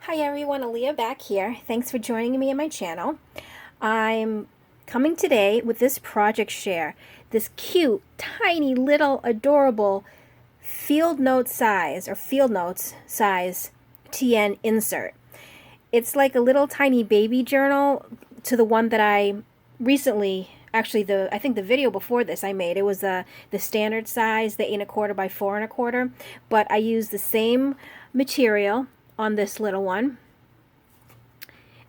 Hi everyone, Alia back here. Thanks for joining me on my channel. I'm coming today with this project share, this cute, tiny, little, adorable field notes size TN insert. It's like a little tiny baby journal to the one that I recently, actually I think the video before this I made, it was the standard size, the 8¼ by 4¼ but I used the same material on this little one,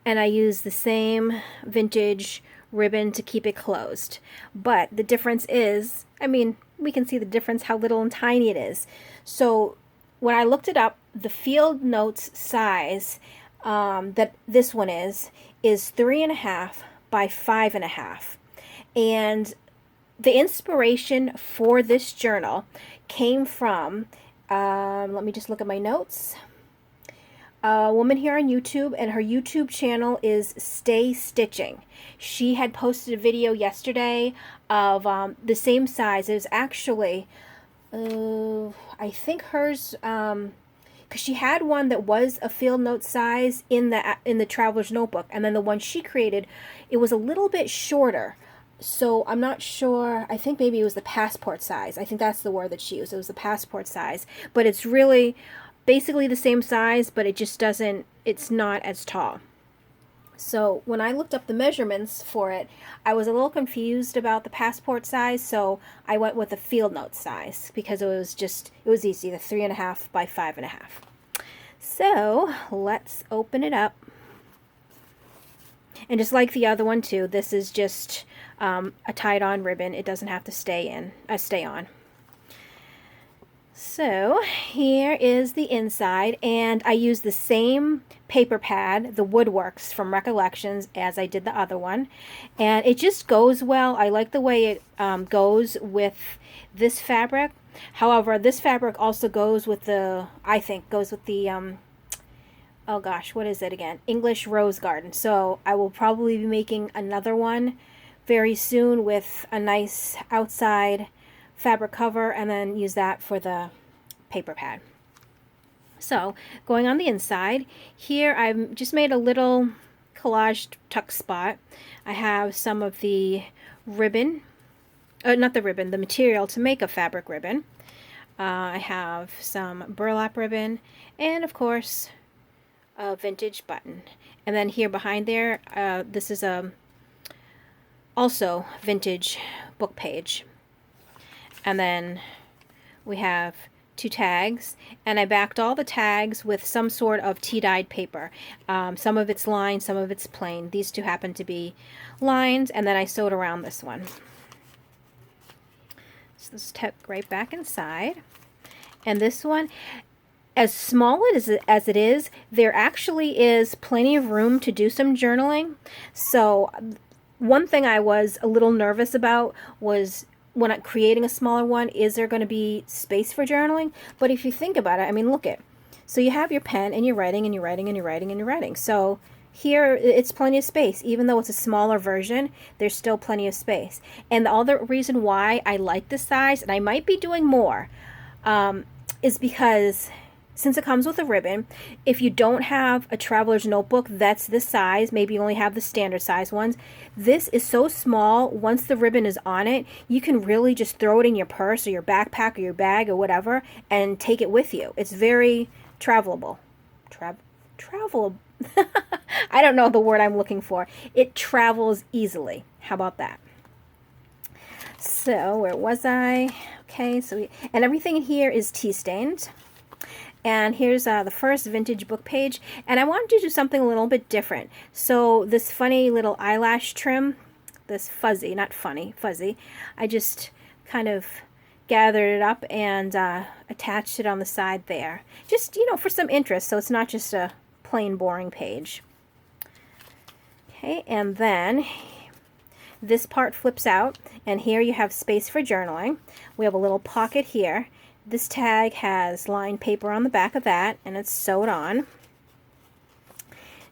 and I use the same vintage ribbon to keep it closed. But the difference is, I mean, we can see the difference how little and tiny it is. So when I looked it up, the field notes size that this one is 3½ by 5½. And the inspiration for this journal came from, let me just look at my notes. A woman here on YouTube, and her YouTube channel is Stay Stitching. She had posted a video yesterday of the same size. It was actually, I think hers, because she had one that was a field note size in the Traveler's Notebook, and then the one she created, it was a little bit shorter. So I'm not sure. I think maybe it was the passport size. I think that's the word that she used. It was the passport size, but it's really basically the same size, but it just doesn't, it's not as tall. So when I looked up the measurements for it, I was a little confused about the passport size, so I went with the field note size because it was easy, the 3½ by 5½. So let's open it up. And just like the other one too, this is just a tied-on ribbon. It doesn't have to stay on. So here is the inside, and I use the same paper pad, the Woodworks from Recollections, as I did the other one, and it just goes well. I like the way it goes with this fabric. However, this fabric also goes with the, I think, goes with the, oh gosh, what is it again? English Rose Garden. So I will probably be making another one very soon with a nice outside fabric cover, and then use that for the paper pad. So going on the inside, here I've just made a little collage tuck spot. I have some of the ribbon, not the ribbon, the material to make a fabric ribbon. I have some burlap ribbon, and of course a vintage button. And then here behind there, this is a also vintage book page. And then we have 2 tags, and I backed all the tags with some sort of tea-dyed paper. Some of it's lined, some of it's plain. These two happen to be lined, and then I sewed around this one. So this is tucked right back inside. And this one, as small as it is, there actually is plenty of room to do some journaling. So one thing I was a little nervous about was, when I'm creating a smaller one, is there going to be space for journaling? But if you think about it, I mean, look it. So you have your pen, and you're writing, and you're writing, and you're writing, and you're writing. So here, it's plenty of space. Even though it's a smaller version, there's still plenty of space. And the other reason why I like this size, and I might be doing more, is because since it comes with a ribbon, if you don't have a Traveler's Notebook that's this size, maybe you only have the standard size ones, this is so small, once the ribbon is on it, you can really just throw it in your purse or your backpack or your bag or whatever and take it with you. It's very travelable. Travelable. I don't know the word I'm looking for. It travels easily. How about that? So where was I? Okay, so and everything in here is tea stained. And here's the first vintage book page, and I wanted to do something a little bit different. So this funny little eyelash trim, this fuzzy, not funny, fuzzy, I just kind of gathered it up and attached it on the side there. Just, you know, for some interest, so it's not just a plain boring page. Okay, and then this part flips out, and here you have space for journaling. We have a little pocket here. This tag has lined paper on the back of that, and it's sewed on.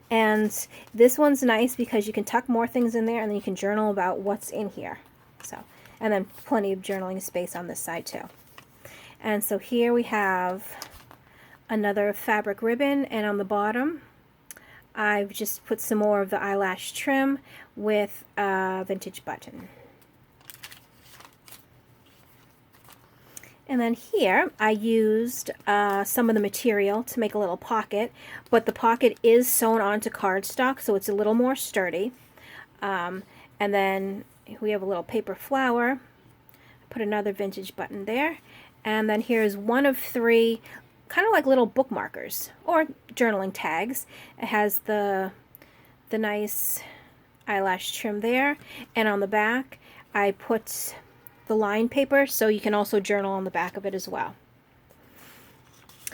And this one's nice because you can tuck more things in there, and then you can journal about what's in here. So, and then plenty of journaling space on this side too. And so here we have another fabric ribbon, and on the bottom I've just put some more of the eyelash trim with a vintage button. And then here I used some of the material to make a little pocket, but the pocket is sewn onto cardstock, so it's a little more sturdy. And then we have a little paper flower. Put another vintage button there. And then here's one of 3 kind of like little bookmarkers or journaling tags. It has the nice eyelash trim there, and on the back I put the lined paper, so you can also journal on the back of it as well.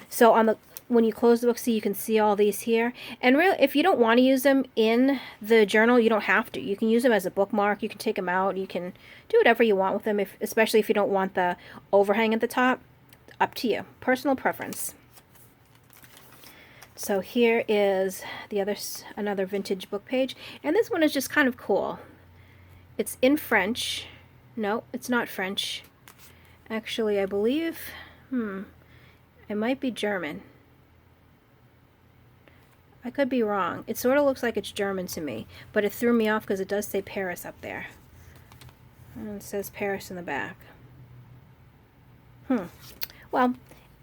So when you close the book, see, you can see all these here. And really, if you don't want to use them in the journal, you don't have to. You can use them as a bookmark. You can take them out. You can do whatever you want with them, especially if you don't want the overhang at the top. Up to you. Personal preference. So here is another vintage book page. And this one is just kind of cool. It's in French. No, it's not French. Actually, I believe, it might be German. I could be wrong. It sort of looks like it's German to me, but it threw me off because it does say Paris up there. And it says Paris in the back. Well,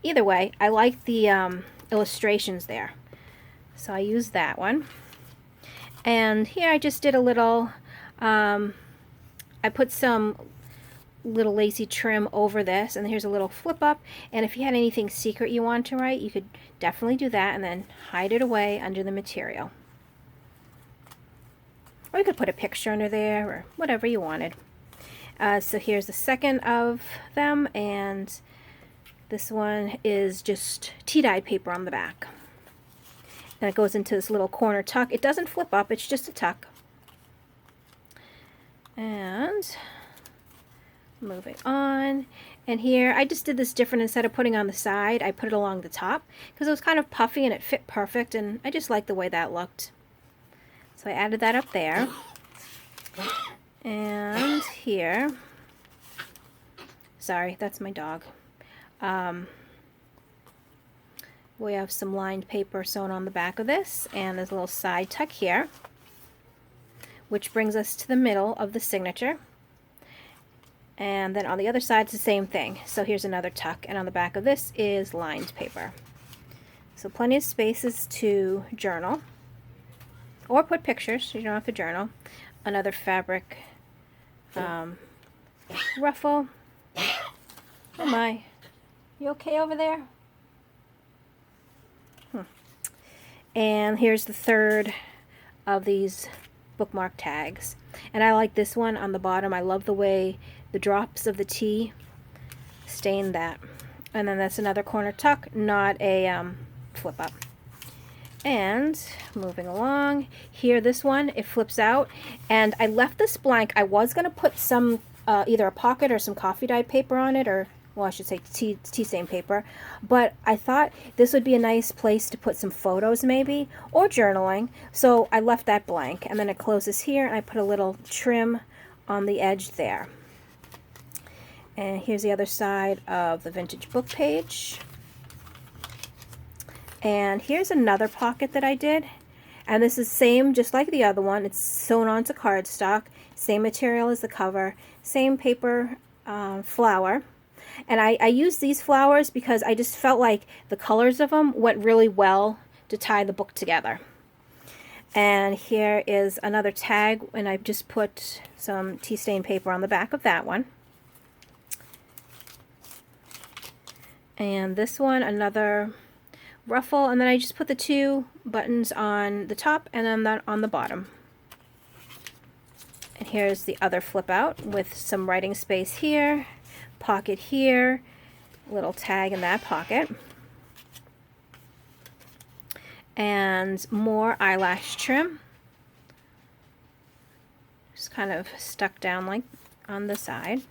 either way, I like the illustrations there. So I used that one. And here I just did a little, I put some little lacy trim over this, and here's a little flip up, and if you had anything secret you want to write, you could definitely do that and then hide it away under the material. Or you could put a picture under there or whatever you wanted. So here's the second of them, and this one is just tea-dyed paper on the back. And it goes into this little corner tuck. It doesn't flip up, it's just a tuck. And moving on, and here I just did this different. Instead of putting on the side, I put it along the top because it was kind of puffy and it fit perfect, and I just liked the way that looked. So I added that up there. And here, sorry, that's my dog. We have some lined paper sewn on the back of this, and there's a little side tuck here, which brings us to the middle of the signature. And then on the other side, it's the same thing. So here's another tuck, and on the back of this is lined paper. So plenty of spaces to journal, or put pictures, so you don't have to journal. Another fabric ruffle. Oh my, you okay over there? And here's the third of these bookmark tags, and I like this one on the bottom. I love the way the drops of the tea stain that. And then that's another corner tuck, not a flip up. And moving along here, this one, it flips out, and I left this blank. I was going to put some either a pocket or some coffee dyed paper on it, or well, I should say tea stain paper, but I thought this would be a nice place to put some photos maybe, or journaling, so I left that blank. And then it closes here, and I put a little trim on the edge there. And here's the other side of the vintage book page. And here's another pocket that I did, and this is same, just like the other one. It's sewn onto cardstock, same material as the cover, same paper flower. And I used these flowers because I just felt like the colors of them went really well to tie the book together. And here is another tag, and I've just put some tea stain paper on the back of that one. And this one, another ruffle, and then I just put the 2 buttons on the top and then that on the bottom. And here's the other flip out with some writing space here, pocket here, little tag in that pocket, and more eyelash trim, just kind of stuck down like on the side.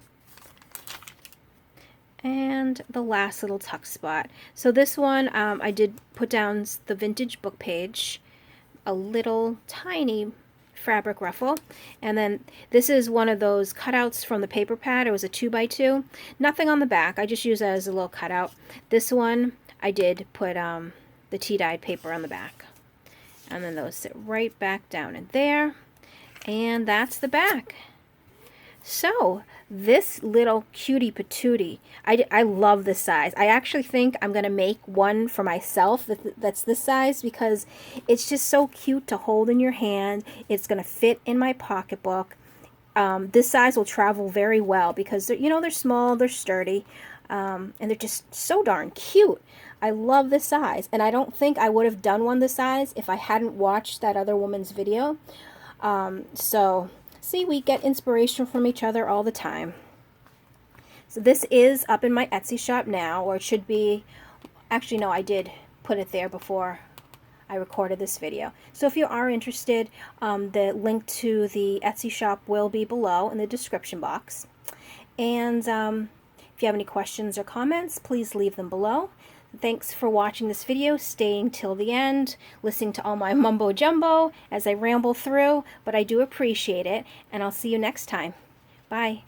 And the last little tuck spot. So this one, I did put down the vintage book page, a little tiny fabric ruffle, and then this is one of those cutouts from the paper pad. It was a 2x2. Nothing on the back. I just used it as a little cutout. This one, I did put the tea dyed paper on the back. And then those sit right back down in there. And that's the back. So this little cutie patootie, I love this size. I actually think I'm going to make one for myself that's this size because it's just so cute to hold in your hand. It's going to fit in my pocketbook. This size will travel very well because they're small, they're sturdy, and they're just so darn cute. I love this size, and I don't think I would have done one this size if I hadn't watched that other woman's video. So see, we get inspiration from each other all the time. So this is up in my Etsy shop now, or it should be. Actually, no, I did put it there before I recorded this video. So if you are interested, the link to the Etsy shop will be below in the description box. And if you have any questions or comments, please leave them below. Thanks for watching this video, staying till the end, listening to all my mumbo jumbo as I ramble through, but I do appreciate it, and I'll see you next time. Bye.